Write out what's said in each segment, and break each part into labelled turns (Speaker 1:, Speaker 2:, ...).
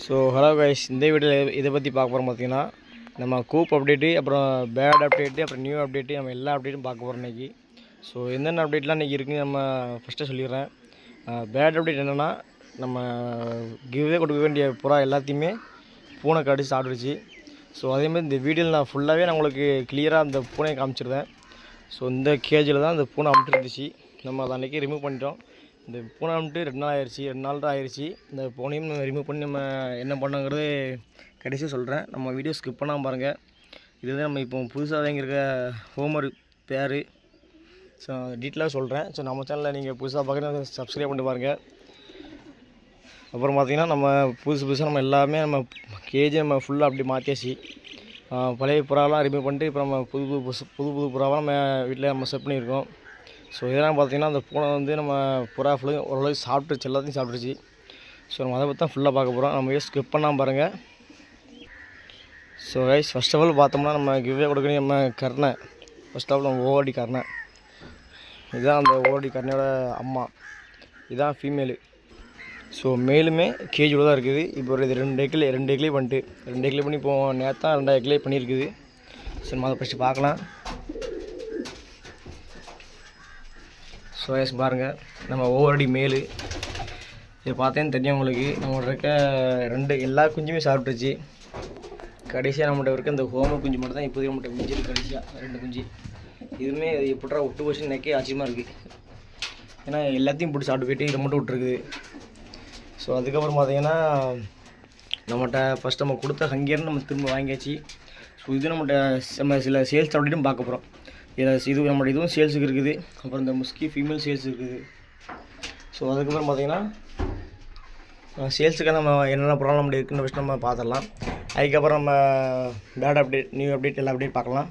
Speaker 1: So hello guys, இந்த வீடியோவில் இதை பற்றி பார்க்க போகிறோம். பார்த்தீங்கன்னா நம்ம கூப் அப்டேட்டு, அப்புறம் பேட் அப்டேட்டு, அப்புறம் நியூ அப்டேட்டு, நம்ம எல்லா அப்டேட்டும் பார்க்க போகிறோம் இன்றைக்கி. ஸோ என்னென்ன அப்டேட்லாம் இன்றைக்கி இருக்குன்னு நம்ம ஃபஸ்ட்டு சொல்லிடுறேன். பேட் அப்டேட் என்னென்னா, நம்ம கிவ்வே கொடுக்க வேண்டிய புறா எல்லாத்தையுமே பூனை கடிச்சு சாப்பிடுச்சு. ஸோ அதேமாதிரி இந்த வீடியோவில் நான் ஃபுல்லாகவே நான் உங்களுக்கு கிளியராக அந்த பூனையை காமிச்சிருந்தேன். ஸோ இந்த கேஜில் தான் அந்த பூனை அமுட்டு இருந்துச்சு. நம்ம அதை அன்றைக்கி ரிமூவ் பண்ணிட்டோம். இந்த பூனை வந்துட்டு 2 நாள் ஆயிடுச்சு, 2 நாள் தான் ஆயிடுச்சு. இந்த பூனையும் ரிமூவ் பண்ணி நம்ம என்ன பண்ணோங்கிறது கடைசியாக சொல்கிறேன். நம்ம வீடியோ ஸ்கிப் பண்ணாமல் பாருங்கள். இதுதான் நம்ம இப்போ புதுசாக வாங்கியிருக்க ஹோமர் பேர். ஸோ டீட்டெயிலாக சொல்கிறேன். ஸோ நம்ம சேனலில் நீங்கள் புதுசாக பார்க்குறது சப்ஸ்கிரைப் பண்ணி பாருங்கள். அப்புறம் பார்த்திங்கன்னா நம்ம புதுசாக நம்ம எல்லாமே நம்ம கேஜி நம்ம ஃபுல்லாக அப்படி மாற்றியாச்சு. பழைய புறாவெலாம் ரிமூவ் பண்ணிட்டு இப்போ நம்ம புது புறாவாக நம்ம வீட்டில் நம்ம செட் பண்ணியிருக்கோம். ஸோ இதெல்லாம் பார்த்திங்கன்னா அந்த பூனை வந்து நம்ம புறா ஃபுல்லாக ஓரளவுக்கு சாப்பிட்டுருச்சு, எல்லாத்தையும் சாப்பிட்டுருச்சு. ஸோ நம்ம அதை பற்றி தான் ஃபுல்லாக பார்க்க போகிறோம். நம்ம வீடியோ ஸ்கிப் பண்ணாமல் பாருங்கள். So guys, first of all பார்த்தோம்னா நம்ம கிவ்வே கொடுக்கணும் நம்ம கர்ணை. ஃபஸ்ட் ஆஃப் ஆல் நம்ம ஓடி கர்ணை. இதுதான் அந்த ஓடி கர்ணையோட அம்மா. இதுதான் ஃபீமேலு. ஸோ மேலுமே கேஜியோட தான் இருக்குது. இப்போ ஒரு இது 2 எக்லே பண்ணிட்டு 2 எக்லே பண்ணி இப்போ நேற்று 2 எக்லே பண்ணியிருக்குது. ஸோ நம்ம அதை ஃபஸ்ட்டு பார்க்கலாம். ஸோ எஸ் பாருங்கள், நம்ம ஓவரடி மேலு. இது பார்த்தேன்னு தெரியும் உங்களுக்கு. நம்மளோட இருக்க 2 எல்லா குஞ்சுமே சாப்பிட்டுருச்சு. கடைசியாக நம்மகிட்ட இருக்க இந்த ஹோமர் குஞ்சு மட்டும் தான் இப்போதைக்கு நம்மகிட்ட மிஞ்சிருக்கு. கடைசியாக 2 குஞ்சு. இதுவுமே எப்படா விட்டு போச்சுன்னு நினைக்க ஆச்சரியமாக இருக்குது. ஏன்னா எல்லாத்தையும் பிடிச்சி சாப்பிட்டு போயிட்டு இதை மட்டும் விட்டுருக்குது. ஸோ அதுக்கப்புறம் பார்த்தீங்கன்னா நம்மகிட்ட ஃபஸ்ட் நம்ம கொடுத்த ஹங்கேர்னு நம்ம திரும்ப வாங்கியாச்சு. ஸோ இது நம்மகிட்ட நம்ம சில சேல்ஸ் அப்படின்ட்டு பார்க்க போகிறோம். இது நம்மளோட இதுவும் சேல்ஸுக்கு இருக்குது. அப்புறம் இந்த முஸ்கி ஃபீமேல் சேல்ஸ் இருக்குது. ஸோ அதுக்கப்புறம் பார்த்திங்கன்னா சேல்ஸுக்காக நம்ம என்னென்ன ப்ராப்ளம் அப்படி இருக்குன்னு ஃபஸ்ட் நம்ம பார்த்துடலாம். அதுக்கப்புறம் நம்ம பேட் அப்டேட், நியூ அப்டேட், எல்லா அப்டேட் பார்க்கலாம்.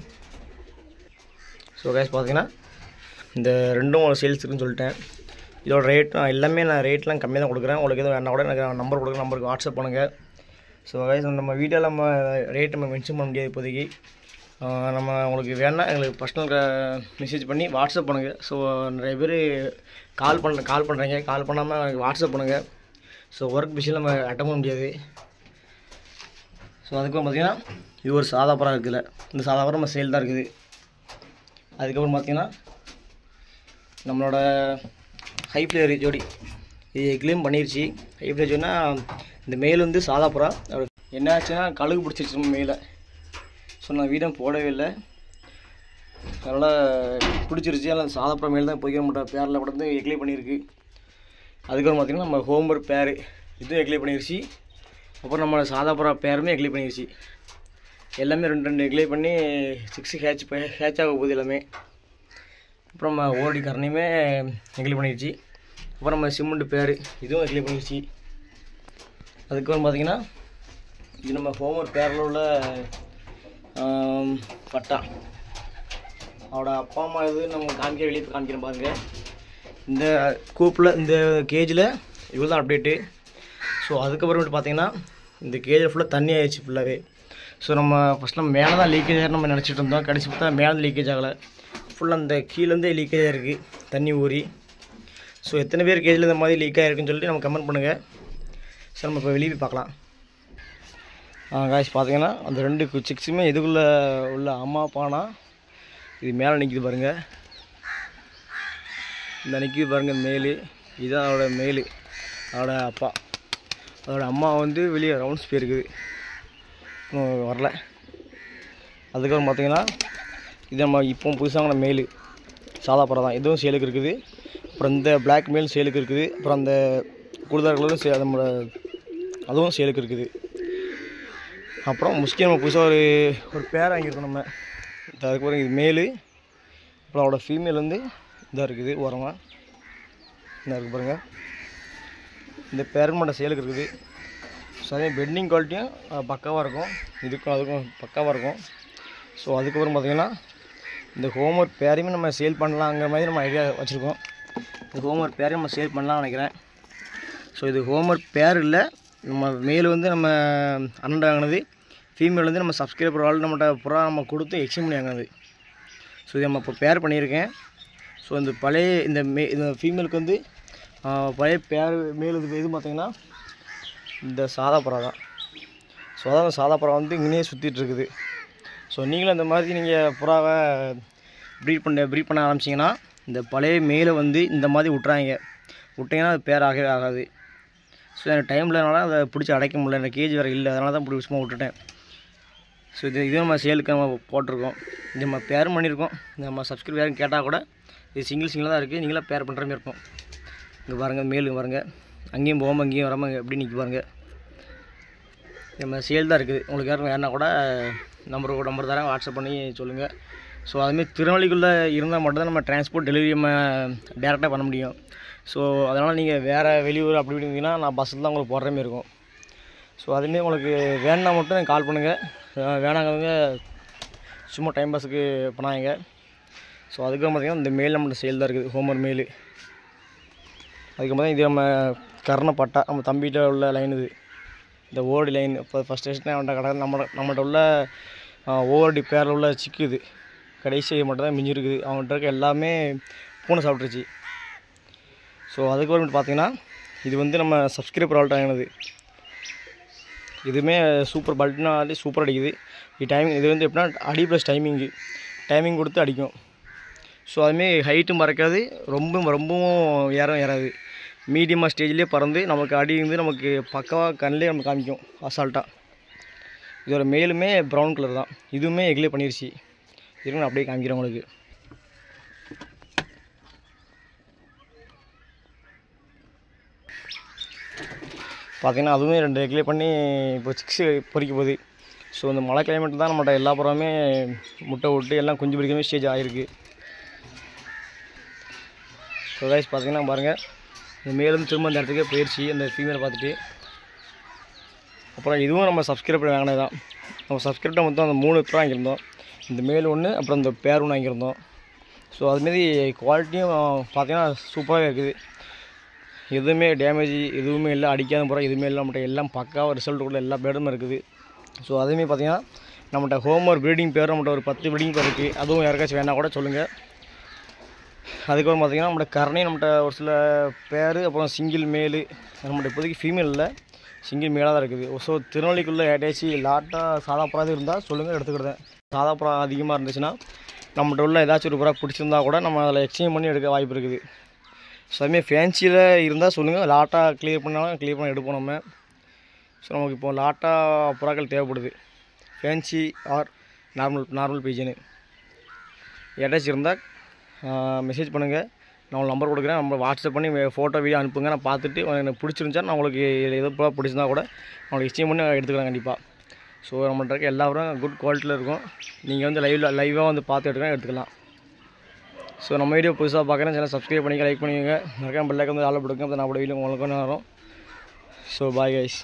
Speaker 1: ஸோ கைஸ் பார்த்தீங்கன்னா இந்த 2 சேல்ஸ் இருக்குன்னு சொல்லிட்டேன். இதோட ரேட் எல்லாமே நான் ரேட்லாம் கம்மியாக தான் கொடுக்குறேன். உங்களுக்கு எதுவும் வேணா கூட எனக்கு நம்பர் கொடுக்குறேன், நம்பருக்கு வாட்ஸ்அப் பண்ணுங்கள். ஸோ கைஸ், நம்ம வீடியோவில் நம்ம ரேட் நம்ம மென்ஷன் பண்ண முடியாது இப்போதைக்கு. நம்ம உங்களுக்கு வேணால் எங்களுக்கு பர்சனல் மெசேஜ் பண்ணி வாட்ஸ்அப் பண்ணுங்கள். ஸோ நிறைய பேர் கால் பண்ணுறீங்க. கால் பண்ணாமல் எனக்கு வாட்ஸ்அப் பண்ணுங்கள். ஸோ ஒர்க் பிஸியில் நம்ம அட்டன் பண்ண முடியாது. ஸோ அதுக்கப்புறம் பார்த்திங்கன்னா இது ஒரு சாதா புறா இருக்குதுல்ல, இந்த சாதா புறா நம்ம சேல் தான் இருக்குது. அதுக்கப்புறம் பார்த்திங்கன்னா நம்மளோட ஹை ஃப்ளேர் ஜோடி இது எக்லேயும் பண்ணிருச்சு. ஹை ஃப்ளேர் ஜோடினா இந்த மேல் வந்து சாதா புறா. என்ன ஆச்சுன்னா கழுகு பிடிச்சிருச்சு நம்ம மேலே. ஸோ நான் வீடியோ போடவே இல்லை, அதனால் பிடிச்சிருச்சு. அதனால் சாதாப்புற மேல் தான் போய்க்க மாட்டோம். பேரில் கூட வந்து எக்லே பண்ணியிருக்கு. அதுக்கப்புறம் பார்த்திங்கன்னா நம்ம ஹோமர் பேர் இதுவும் எக்லே பண்ணிருச்சு. அப்புறம் நம்ம சாதாப்புறா பேருமே எக்லே பண்ணிருச்சு. எல்லாமே 2 எக்லே பண்ணி 6 ஹேட்ச் ஆக போகுது எல்லாமே. அப்புறம் நம்ம ஓடி கரணையுமே எக்லே பண்ணிருச்சு. அப்புறம் நம்ம சிமெண்ட் பேர் இதுவும் எக்லே பண்ணிருச்சு. அதுக்கப்புறம் பார்த்திங்கன்னா இது நம்ம ஹோமர் பேரில் உள்ள பட்டா. அவரோட அப்பா அம்மா இது நம்ம வெளியே காமிக்கிறேன் பாருங்கள். இந்த கூப்பில் இந்த கேஜில் இவ்வளோ தான் அப்டேட்டு. ஸோ அதுக்கப்புறமேட்டு பார்த்தீங்கன்னா இந்த கேஜில் ஃபுல்லாக தண்ணி ஆயிடுச்சு ஃபுல்லாகவே. ஸோ நம்ம ஃபஸ்ட் நம்ம மேலே தான் லீக்கேஜ் ஆகிற நம்ம நினச்சிட்டு இருந்தோம். கடைசி பார்த்தா மேலே லீக்கேஜ் ஆகலை, ஃபுல்லாக அந்த கீழேருந்தே லீக்கேஜாக இருக்குது தண்ணி ஊறி. ஸோ எத்தனை பேர் கேஜில் இந்த மாதிரி லீக் ஆகிருக்குன்னு சொல்லிட்டு நம்ம கமெண்ட் பண்ணுங்கள். ஸோ நம்ம இப்போ வெளியே போய் பார்க்கலாம். காய்ஸ் பார்த்தீங்கன்னா அந்த 2 சிக்ஸுமே இதுக்குள்ளே உள்ள அம்மா அப்பானா இது மேலே நிற்கிது பாருங்கள். இந்த நிற்கிது பாருங்கள் மேலு. இதுதான் அதோட மேலு, அதோட அப்பா. அதோட அம்மா வந்து வெளியே ரவுண்ட்ஸ் போயிருக்குது, இன்னும் வரல. அதுக்கப்புறம் பார்த்தீங்கன்னா இது நம்ம இப்போ புதுசாக மேலு சாதா புறா தான். இதுவும் சேலுக்கு இருக்குது. அப்புறம் இந்த பிளாக் மேல் சேலுக்கு இருக்குது. அப்புறம் அந்த குடுதார் கலரும் நம்மளோட அதுவும் சேலுக்கு இருக்குது. அப்புறம் முஸ்கி நம்ம புதுசாக ஒரு பேர் வாங்கியிருக்கோம் நம்ம. அதுக்கப்புறம் இது மேலு. அப்புறம் அவரோட ஃபீமேல் வந்து இதாக இருக்குது ஓரமாக இதாக இருக்குது பாருங்கள். இந்த பேருக்கு மட்டும் சேலுக்கு இருக்குது. ஸோ அதே பெட்டிங் குவாலிட்டியும் பக்காவாக இருக்கும். இதுக்கும் அதுக்கும் பக்காவாக இருக்கும். ஸோ அதுக்கப்புறம் பார்த்திங்கன்னா இந்த ஹோம்ஒர்க் பேரையுமே நம்ம சேல் பண்ணலாங்கிற மாதிரி நம்ம ஐடியா வச்சுருக்கோம். இந்த ஹோம்ஒர்க் பேரையும் நம்ம சேல் பண்ணலாம்னு நினைக்கிறேன். ஸோ இது ஹோம்ஒர்க் பேர் இல்லை, நம்ம மேல் வந்து நம்ம அண்ணன் வாங்கினது. ஃபீமேல் வந்து நம்ம சப்ஸ்கிரைபர் ஆள் நம்மகிட்ட புறா நம்ம கொடுத்து எக்ஸ்சேஞ்ச் பண்ணி வாங்கினது. ஸோ இது நம்ம இப்போ பேர் பண்ணியிருக்கேன். ஸோ இந்த பழைய இந்த ஃபீமேலுக்கு வந்து பழைய பேர் மேல் இது பார்த்திங்கன்னா இந்த சாதா புறா தான். ஸோ அதான் சாதா புறா வந்து இங்கேயே சுற்றிட்டு இருக்குது. ஸோ நீங்களும் இந்த மாதிரி நீங்கள் புறாவை ப்ரீட் பண்ண ஆரம்பிச்சிங்கன்னா இந்த பழைய மேலே வந்து இந்த மாதிரி விட்டிங்கன்னா அது பேர் ஆகவே ஆகாது. ஸோ எனக்கு டைம்லனால அதை பிடிச்சி அடைக்க முடியல, எனக்கு கேஜ் வேறு இல்லை, அதனால தான் பிடிச்சி சும்மா விட்டுட்டேன். ஸோ இது நம்ம சேலுக்கு நம்ம போட்டிருக்கோம், இது நம்ம பேரும் பண்ணியிருக்கோம். நம்ம சப்ஸ்கிரைப் யாரும் கேட்டால் கூட இது சிங்கிளாக தான் இருக்குது, நீங்களாம் பேர் பண்ணுற மாதிரி இருக்கும். இங்கே பாருங்கள், மேலுங்க பாருங்கள், அங்கேயும் போகாமல் அங்கேயும் வராமல் எப்படி நிற்க பாருங்கள். நம்ம சேல் தான் இருக்குது. உங்களுக்கு யாரும் வேணா கூட நம்பர் தரேன், வாட்ஸ்அப் பண்ணி சொல்லுங்கள். ஸோ அதுமாரி திருநெல்வேலிக்குள்ளே இருந்தால் மட்டும்தான் நம்ம டிரான்ஸ்போர்ட் டெலிவரி நம்ம டேரெக்டாக பண்ண முடியும். ஸோ அதனால் நீங்கள் வேறு வெளியூர் அப்படி இருந்தீங்கன்னா நான் பஸ்ஸில் தான் உங்களுக்கு போடுற மாதிரி இருக்கும். ஸோ அதுமாரி உங்களுக்கு வேணா மட்டும் கால் பண்ணுங்கள், வேணாங்கிறவங்க சும்மா டைம் பாஸுக்கு பண்ணாங்க. ஸோ அதுக்கப்புறம் பார்த்திங்கன்னா இந்த மேல் நம்மள்ட்ட சேல் தான் இருக்குது, ஹோமர் மேலு. அதுக்கப்புறம் இது நம்ம கர்ண பட்டா, நம்ம தம்பிகிட்ட உள்ள லைன் இது, இந்த ஓடி லைன். இப்போ ஃபஸ்ட் ஸ்டேஷனே அவன்கிட்ட கடை நம்மள்ட்ட உள்ள ஓவர்டி பேரில் உள்ள சிக்கு இது கடைசி மட்டும் தான் மிஞ்சி இருக்குது. அவங்கள்ட்ட இருக்க எல்லாமே பூனை சாப்பிட்ருச்சு. ஸோ அதுக்கப்புறம் பார்த்திங்கன்னா இது வந்து நம்ம சப்ஸ்கிரைபர் ஆல்ட் ஆகினது. இதுவுமே சூப்பர் பல்ட்னாலே சூப்பர் அடிக்குது. இது வந்து எப்படின்னா அடி ப்ளஸ் டைமிங் கொடுத்து அடிக்கும். ஸோ அதுமாரி ஹைட்டும் மறக்காது, ரொம்பவும் ஏறாது, மீடியமாக ஸ்டேஜ்லேயே பறந்து நமக்கு அடி வந்து நமக்கு பக்காவாக கண்ணிலே நம்ம காமிக்கும் அசால்ட்டாக. இதோட மேலுமே ப்ரௌன் கலர் தான், இதுவுமே எக்லே பண்ணிருச்சு. நான் அப்படியே காமிக்கிறேன் உங்களுக்கு. பார்த்திங்கன்னா அதுவுமே 2 எக்லே பண்ணி இப்போ 6 பொறிக்க போகுது. ஸோ இந்த மழை கிளைமேட் தான் நம்மகிட்ட எல்லா புறாவுமே முட்டை விட்டு எல்லாம் குஞ்சு பிடிக்கவே ஸ்டேஜ் ஆகிருக்கு. ஸோ கைஸ் பார்த்திங்கன்னா பாருங்கள், இந்த மேலும் திரும்ப அந்த இடத்துக்கே போயிடுச்சு அந்த ஃபீமேலை பார்த்துட்டு. அப்புறம் இதுவும் நம்ம சப்ஸ்கிரைபர் வாங்கினது தான். நம்ம சப்ஸ்கிரைபர் மொத்தம் அந்த 3 புறா வாங்கியிருந்தோம், இந்த மேல் ஒன்று அப்புறம் இந்த பேர் ஒன்று வாங்கியிருந்தோம். ஸோ அதுமாரி குவாலிட்டியும் பார்த்திங்கன்னா சூப்பராக இருக்குது, எதுவுமே டேமேஜ் எதுவுமே இல்லை, அடிக்காத புறா எதுவுமே இல்லை, நம்மகிட்ட எல்லாம் பக்காவாக ரிசல்ட் கூட எல்லா பேரும் இருக்குது. ஸோ அதுமாரி பார்த்திங்கன்னா நம்மகிட்ட ஹோமர் ப்ரீடிங் பேர் நம்மகிட்ட ஒரு 10 ப்ரீடிங் பேர் இருக்குது, அதுவும் யாருக்காச்சும் வேணால் கூட சொல்லுங்கள். அதுக்கப்புறம் பார்த்திங்கன்னா நம்மகிட்ட கரணையும் நம்மகிட்ட ஒரு சில பேர், அப்புறம் சிங்கிள் மேலு, நம்மகிட்ட இப்போதைக்கு ஃபீமேல் இல்லை, சிங்கிள் மேலாக தான் இருக்குது. ஸோ திருநெல்வேலிக்குள்ளே ஏட்டாச்சு லாட்டாக சாதா புறாது இருந்தால் சொல்லுங்கள், எடுத்துக்கிட்டேன். சாதா புறா அதிகமாக இருந்துச்சுன்னா நம்மகிட்ட உள்ள ஏதாச்சும் ஒரு புறா பிடிச்சிருந்தா கூட நம்ம அதில் எக்ஸ்சேஞ்ச் பண்ணி எடுக்க வாய்ப்பு இருக்குது. ஸோ அதுமாதிரி ஃபேன்சியில் இருந்தால் சொல்லுங்கள், லாட்டாக கிளியர் பண்ணி எடுப்போம் நம்ம. ஸோ நமக்கு இப்போ லாட்டாக புறாக்கள் தேவைப்படுது, ஃபேன்சி ஆர் நார்மல் பீஜனு. ஏதாச்சும் இருந்தால் மெசேஜ் பண்ணுங்கள், நான் உங்களுக்கு நம்பர் கொடுக்குறேன், நம்ம வாட்ஸ்அப் பண்ணி ஃபோட்டோ வீடியோ அனுப்புங்க. நான் பார்த்துட்டு எனக்கு பிடிச்சிருந்துச்சா நான் உங்களுக்கு எது புறா பிடிச்சிருந்தா கூட உங்களுக்கு எக்ஸ்சேஞ்ச் பண்ணி எடுத்துக்கிறேன் கண்டிப்பாக. ஸோ நம்மள்ட்ட இருக்க எல்லா புறம் குட் குவாலிட்டியில் இருக்கும், நீங்கள் வந்து லைவாக வந்து பார்த்து எடுத்துக்கலாம். ஸோ நம்ம வீடியோ புதுசாக பார்க்குறேன், சேனல் சப்ஸ்கிரைப் பண்ணிக்க, லைக் பண்ணிக்கோங்க, மறக்காம பெல் ஐக்கான் வந்து ஆல் போடுங்க, அப்போ நான் வீடியோ உங்களுக்கு வரும். So bye guys.